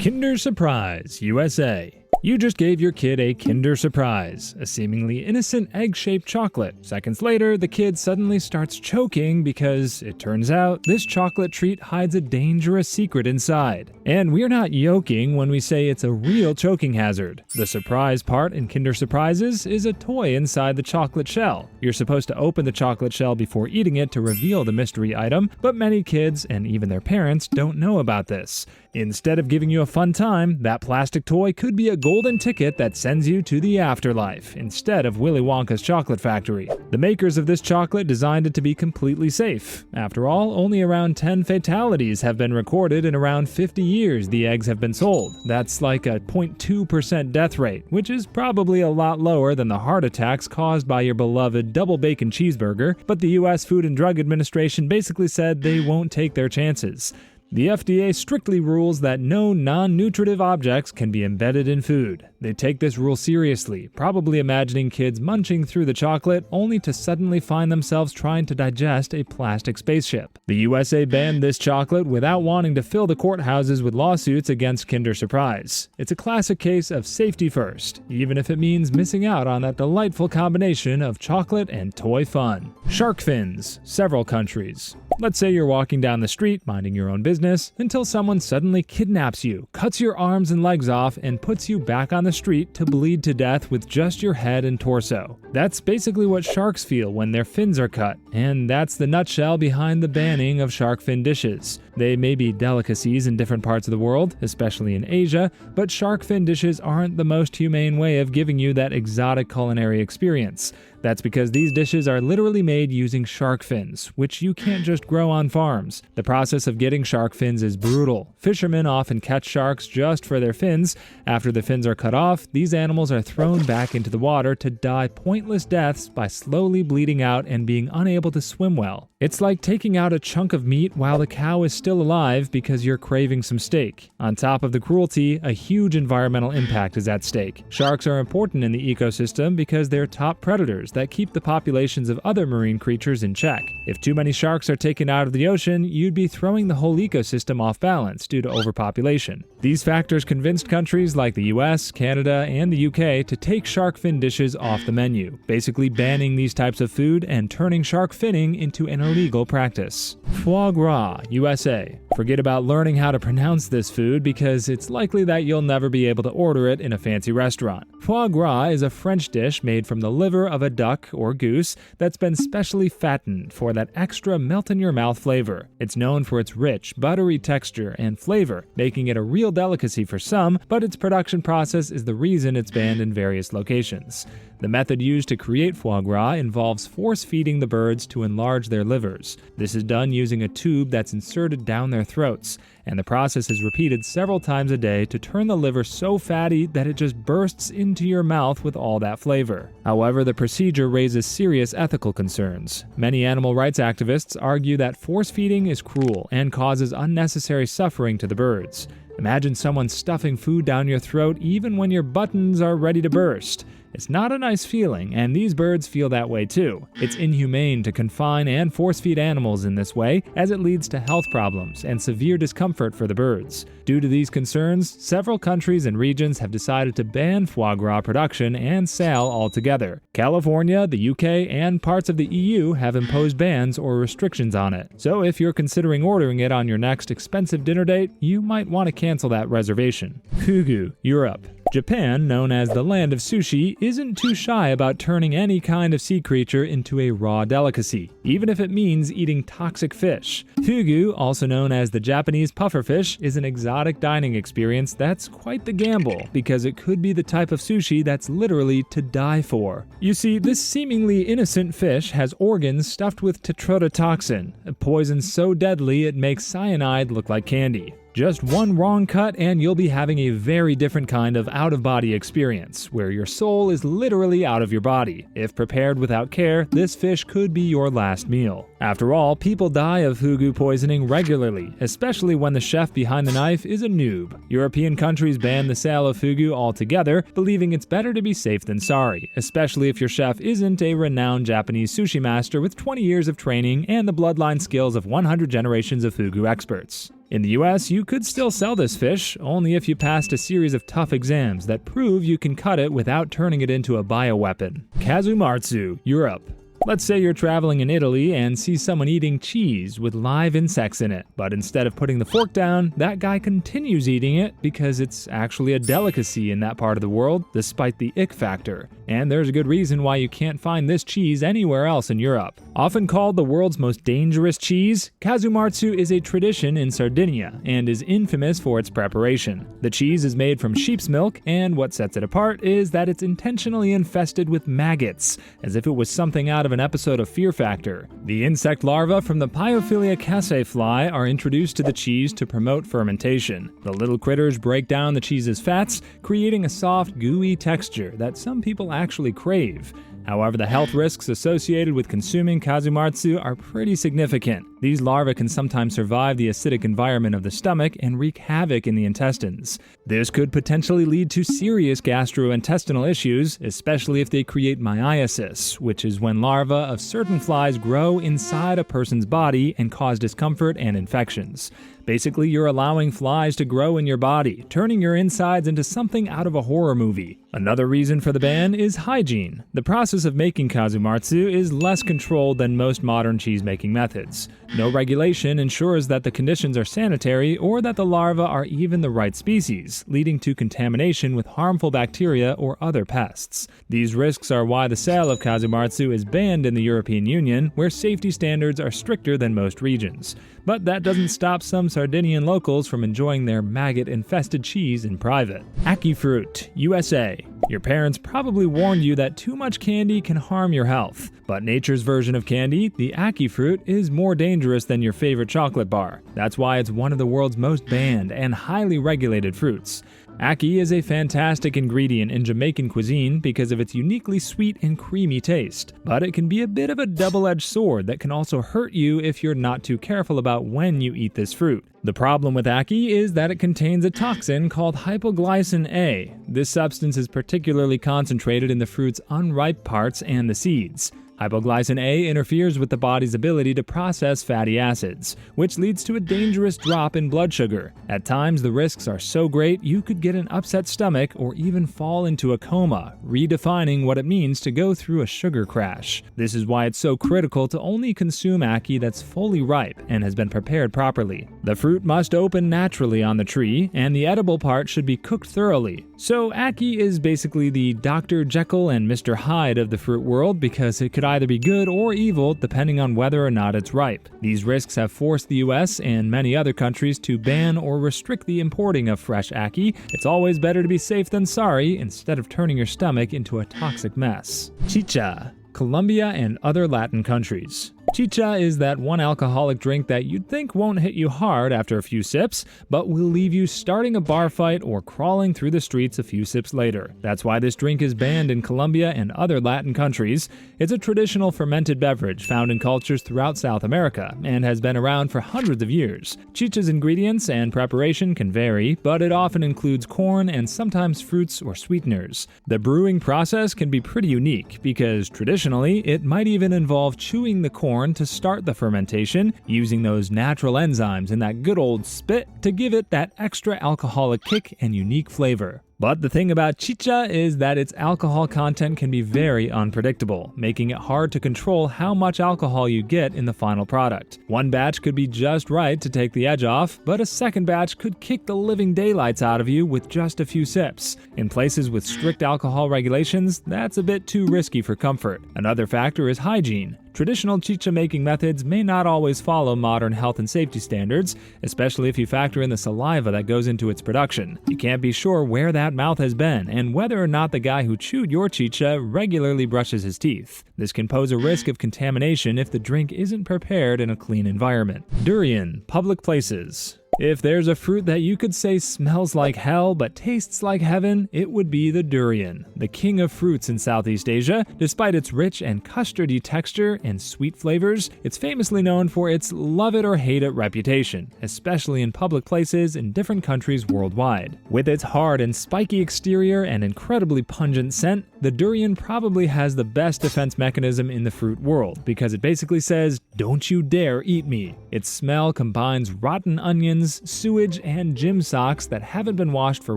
Kinder Surprise USA. You just gave your kid a Kinder Surprise, a seemingly innocent egg-shaped chocolate. Seconds later, the kid suddenly starts choking because, it turns out, this chocolate treat hides a dangerous secret inside. And we're not joking when we say it's a real choking hazard. The surprise part in Kinder Surprises is a toy inside the chocolate shell. You're supposed to open the chocolate shell before eating it to reveal the mystery item, but many kids, and even their parents, don't know about this. Instead of giving you a fun time, that plastic toy could be a golden ticket that sends you to the afterlife, instead of Willy Wonka's chocolate factory. The makers of this chocolate designed it to be completely safe. After all, only around 10 fatalities have been recorded in around 50 years the eggs have been sold. That's like a 0.2% death rate, which is probably a lot lower than the heart attacks caused by your beloved double bacon cheeseburger, but the US Food and Drug Administration basically said they won't take their chances. The FDA strictly rules that no non-nutritive objects can be embedded in food. They take this rule seriously, probably imagining kids munching through the chocolate only to suddenly find themselves trying to digest a plastic spaceship. The USA banned this chocolate without wanting to fill the courthouses with lawsuits against Kinder Surprise. It's a classic case of safety first, even if it means missing out on that delightful combination of chocolate and toy fun. Shark fins, several countries. Let's say you're walking down the street, minding your own business, until someone suddenly kidnaps you, cuts your arms and legs off, and puts you back on the street to bleed to death with just your head and torso. That's basically what sharks feel when their fins are cut, and that's the nutshell behind the banning of shark fin dishes. They may be delicacies in different parts of the world, especially in Asia, but shark fin dishes aren't the most humane way of giving you that exotic culinary experience. That's because these dishes are literally made using shark fins, which you can't just grow on farms. The process of getting shark fins is brutal. Fishermen often catch sharks just for their fins. After the fins are cut off, these animals are thrown back into the water to die pointless deaths by slowly bleeding out and being unable to swim well. It's like taking out a chunk of meat while the cow is still alive because you're craving some steak. On top of the cruelty, a huge environmental impact is at stake. Sharks are important in the ecosystem because they're top predators that keep the populations of other marine creatures in check. If too many sharks are taken out of the ocean, you'd be throwing the whole ecosystem off balance due to overpopulation. These factors convinced countries like the US, Canada, and the UK to take shark fin dishes off the menu, basically banning these types of food and turning shark finning into an illegal practice. Foie gras, USA. Forget about learning how to pronounce this food because it's likely that you'll never be able to order it in a fancy restaurant. Foie gras is a French dish made from the liver of a duck or goose that's been specially fattened for that extra melt-in-your-mouth flavor. It's known for its rich, buttery texture and flavor, making it a real delicacy for some, but its production process is the reason it's banned in various locations. The method used to create foie gras involves force-feeding the birds to enlarge their livers. This is done using a tube that's inserted down their throats, and the process is repeated several times a day to turn the liver so fatty that it just bursts into your mouth with all that flavor. However, the procedure raises serious ethical concerns. Many animal rights activists argue that force-feeding is cruel and causes unnecessary suffering to the birds. Imagine someone stuffing food down your throat even when your buttons are ready to burst. It's not a nice feeling, and these birds feel that way too. It's inhumane to confine and force-feed animals in this way, as it leads to health problems and severe discomfort for the birds. Due to these concerns, several countries and regions have decided to ban foie gras production and sale altogether. California, the UK, and parts of the EU have imposed bans or restrictions on it. So if you're considering ordering it on your next expensive dinner date, you might want to cancel that reservation. Fugu, Europe. Japan, known as the land of sushi, isn't too shy about turning any kind of sea creature into a raw delicacy, even if it means eating toxic fish. Fugu, also known as the Japanese pufferfish, is an exotic dining experience that's quite the gamble, because it could be the type of sushi that's literally to die for. You see, this seemingly innocent fish has organs stuffed with tetrodotoxin, a poison so deadly it makes cyanide look like candy. Just one wrong cut and you'll be having a very different kind of out-of-body experience, where your soul is literally out of your body. If prepared without care, this fish could be your last meal. After all, people die of fugu poisoning regularly, especially when the chef behind the knife is a noob. European countries ban the sale of fugu altogether, believing it's better to be safe than sorry, especially if your chef isn't a renowned Japanese sushi master with 20 years of training and the bloodline skills of 100 generations of fugu experts. In the US, you could still sell this fish, only if you passed a series of tough exams that prove you can cut it without turning it into a bioweapon. Kazum Marsu, Europe. Let's say you're traveling in Italy and see someone eating cheese with live insects in it, but instead of putting the fork down, that guy continues eating it because it's actually a delicacy in that part of the world, despite the ick factor. And there's a good reason why you can't find this cheese anywhere else in Europe. Often called the world's most dangerous cheese, Kazum Marsu is a tradition in Sardinia and is infamous for its preparation. The cheese is made from sheep's milk, and what sets it apart is that it's intentionally infested with maggots, as if it was something out of an episode of Fear Factor. The insect larvae from the Pyophilia casei fly are introduced to the cheese to promote fermentation. The little critters break down the cheese's fats, creating a soft, gooey texture that some people actually crave. However, the health risks associated with consuming Kazum Marsu are pretty significant. These larvae can sometimes survive the acidic environment of the stomach and wreak havoc in the intestines. This could potentially lead to serious gastrointestinal issues, especially if they create myiasis, which is when larvae of certain flies grow inside a person's body and cause discomfort and infections. Basically, you're allowing flies to grow in your body, turning your insides into something out of a horror movie. Another reason for the ban is hygiene. The process of making Kazum Marsu is less controlled than most modern cheese-making methods. No regulation ensures that the conditions are sanitary or that the larvae are even the right species, leading to contamination with harmful bacteria or other pests. These risks are why the sale of Kazum Marsu is banned in the European Union, where safety standards are stricter than most regions. But that doesn't stop some Sardinian locals from enjoying their maggot-infested cheese in private. Aki Fruit USA. Your parents probably warned you that too much candy can harm your health. But nature's version of candy, the Aki Fruit, is more dangerous than your favorite chocolate bar. That's why it's one of the world's most banned and highly regulated fruits. Aki is a fantastic ingredient in Jamaican cuisine because of its uniquely sweet and creamy taste, but it can be a bit of a double-edged sword that can also hurt you if you're not too careful about when you eat this fruit. The problem with Aki is that it contains a toxin called hypoglycin A. This substance is particularly concentrated in the fruit's unripe parts and the seeds. Hypoglycin A interferes with the body's ability to process fatty acids, which leads to a dangerous drop in blood sugar. At times, the risks are so great you could get an upset stomach or even fall into a coma, redefining what it means to go through a sugar crash. This is why it's so critical to only consume Aki that's fully ripe and has been prepared properly. The fruit must open naturally on the tree, and the edible part should be cooked thoroughly. So Aki is basically the Dr. Jekyll and Mr. Hyde of the fruit world because it could either be good or evil depending on whether or not it's ripe. These risks have forced the US and many other countries to ban or restrict the importing of fresh Aki. It's always better to be safe than sorry instead of turning your stomach into a toxic mess. Chicha, Colombia and other Latin countries. Chicha is that one alcoholic drink that you'd think won't hit you hard after a few sips, but will leave you starting a bar fight or crawling through the streets a few sips later. That's why this drink is banned in Colombia and other Latin countries. It's a traditional fermented beverage found in cultures throughout South America and has been around for hundreds of years. Chicha's ingredients and preparation can vary, but it often includes corn and sometimes fruits or sweeteners. The brewing process can be pretty unique because traditionally it might even involve chewing the corn to start the fermentation, using those natural enzymes in that good old spit to give it that extra alcoholic kick and unique flavor. But the thing about chicha is that its alcohol content can be very unpredictable, making it hard to control how much alcohol you get in the final product. One batch could be just right to take the edge off, but a second batch could kick the living daylights out of you with just a few sips. In places with strict alcohol regulations, that's a bit too risky for comfort. Another factor is hygiene. Traditional chicha making methods may not always follow modern health and safety standards, especially if you factor in the saliva that goes into its production. You can't be sure where that mouth has been and whether or not the guy who chewed your chicha regularly brushes his teeth. This can pose a risk of contamination if the drink isn't prepared in a clean environment. Durian, public places. If there's a fruit that you could say smells like hell but tastes like heaven, it would be the durian, the king of fruits in Southeast Asia. Despite its rich and custardy texture and sweet flavors, it's famously known for its love it or hate it reputation, especially in public places in different countries worldwide. With its hard and spiky exterior and incredibly pungent scent, the durian probably has the best defense mechanism in the fruit world because it basically says, "Don't you dare eat me." Its smell combines rotten onions, stains, sewage, and gym socks that haven't been washed for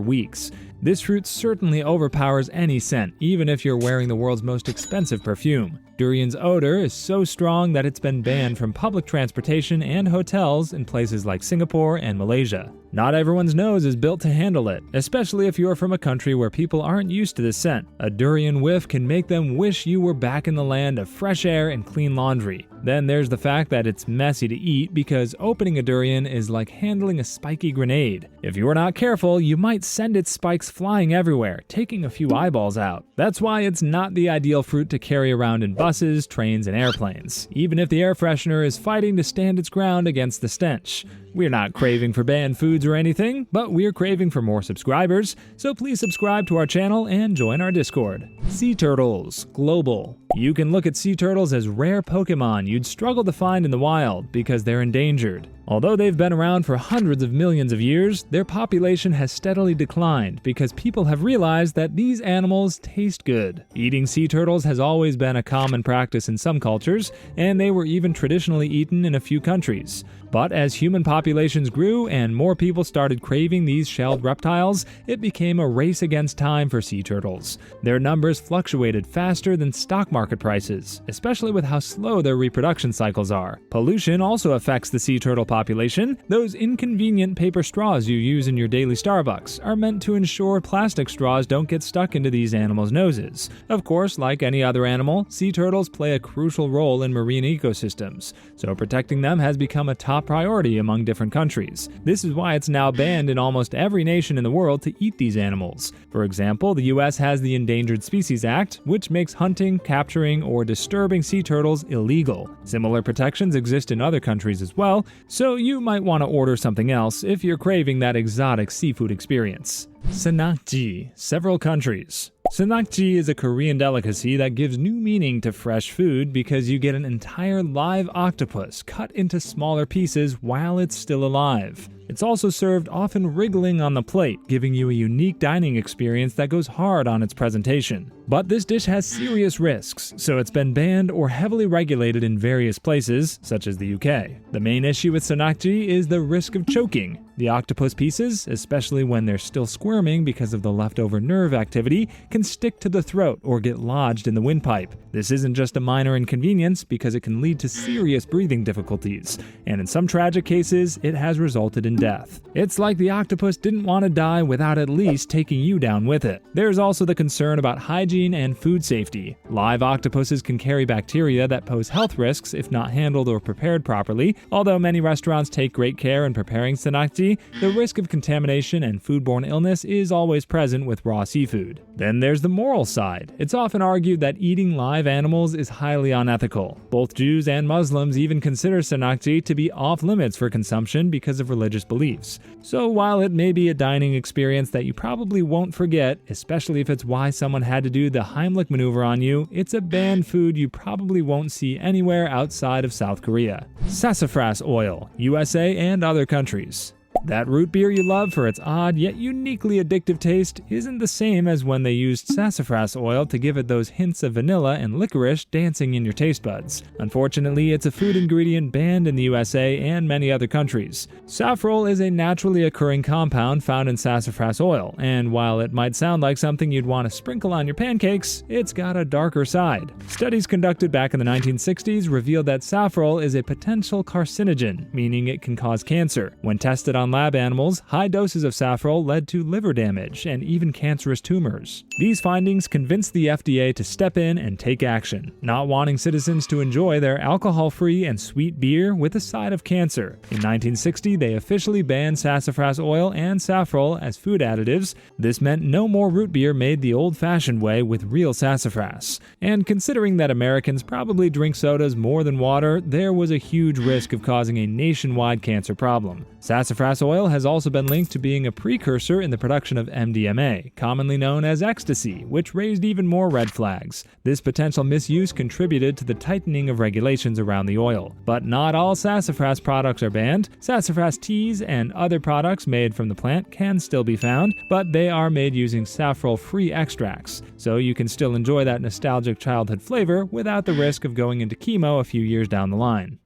weeks. This fruit certainly overpowers any scent, even if you're wearing the world's most expensive perfume. Durian's odor is so strong that it's been banned from public transportation and hotels in places like Singapore and Malaysia. Not everyone's nose is built to handle it, especially if you're from a country where people aren't used to this scent. A durian whiff can make them wish you were back in the land of fresh air and clean laundry. Then there's the fact that it's messy to eat because opening a durian is like handling a spiky grenade. If you're not careful, you might send its spikes flying everywhere, taking a few eyeballs out. That's why it's not the ideal fruit to carry around in buses, trains, and airplanes, even if the air freshener is fighting to stand its ground against the stench. We're not craving for banned foods or anything, but we're craving for more subscribers, so please subscribe to our channel and join our Discord. Sea turtles, global. You can look at sea turtles as rare Pokemon you'd struggle to find in the wild because they're endangered. Although they've been around for hundreds of millions of years, their population has steadily declined because people have realized that these animals taste good. Eating sea turtles has always been a common practice in some cultures, and they were even traditionally eaten in a few countries. But as human populations grew and more people started craving these shelled reptiles, it became a race against time for sea turtles. Their numbers fluctuated faster than stock market prices, especially with how slow their reproduction cycles are. Pollution also affects the sea turtle population. Those inconvenient paper straws you use in your daily Starbucks are meant to ensure plastic straws don't get stuck into these animals' noses. Of course, like any other animal, sea turtles play a crucial role in marine ecosystems, so protecting them has become a top priority among different countries. This is why it's now banned in almost every nation in the world to eat these animals. For example, the US has the Endangered Species Act, which makes hunting, capturing, or disturbing sea turtles illegal. Similar protections exist in other countries as well, so you might want to order something else if you're craving that exotic seafood experience. Sonaki, several countries. Sonaki is a Korean delicacy that gives new meaning to fresh food because you get an entire live octopus cut into smaller pieces while it's still alive. It's also served often wriggling on the plate, giving you a unique dining experience that goes hard on its presentation. But this dish has serious risks, so it's been banned or heavily regulated in various places, such as the UK. The main issue with Sonaki is the risk of choking. The octopus pieces, especially when they're still squirming because of the leftover nerve activity, can stick to the throat or get lodged in the windpipe. This isn't just a minor inconvenience because it can lead to serious breathing difficulties, and in some tragic cases, it has resulted in death. It's like the octopus didn't want to die without at least taking you down with it. There's also the concern about hygiene and food safety. Live octopuses can carry bacteria that pose health risks if not handled or prepared properly. Although many restaurants take great care in preparing Sonaki, the risk of contamination and foodborne illness is always present with raw seafood. Then there's the moral side. It's often argued that eating live animals is highly unethical. Both Jews and Muslims even consider Sonaki to be off limits for consumption because of religious beliefs. So while it may be a dining experience that you probably won't forget, especially if it's why someone had to do the Heimlich maneuver on you, it's a banned food you probably won't see anywhere outside of South Korea. Sassafras oil, USA and other countries. That root beer you love for its odd yet uniquely addictive taste isn't the same as when they used sassafras oil to give it those hints of vanilla and licorice dancing in your taste buds. Unfortunately, it's a food ingredient banned in the USA and many other countries. Saffrol is a naturally occurring compound found in sassafras oil, and while it might sound like something you'd want to sprinkle on your pancakes, it's got a darker side. Studies conducted back in the 1960s revealed that saffrol is a potential carcinogen, meaning it can cause cancer. When tested on lab animals, high doses of saffrol led to liver damage and even cancerous tumors. These findings convinced the FDA to step in and take action, not wanting citizens to enjoy their alcohol-free and sweet beer with a side of cancer. In 1960, they officially banned sassafras oil and saffrol as food additives. This meant no more root beer made the old-fashioned way with real sassafras. And considering that Americans probably drink sodas more than water, there was a huge risk of causing a nationwide cancer problem. Sassafras oil has also been linked to being a precursor in the production of MDMA, commonly known as ecstasy, which raised even more red flags. This potential misuse contributed to the tightening of regulations around the oil. But not all sassafras products are banned. Sassafras teas and other products made from the plant can still be found, but they are made using saffrol-free extracts, so you can still enjoy that nostalgic childhood flavor without the risk of going into chemo a few years down the line.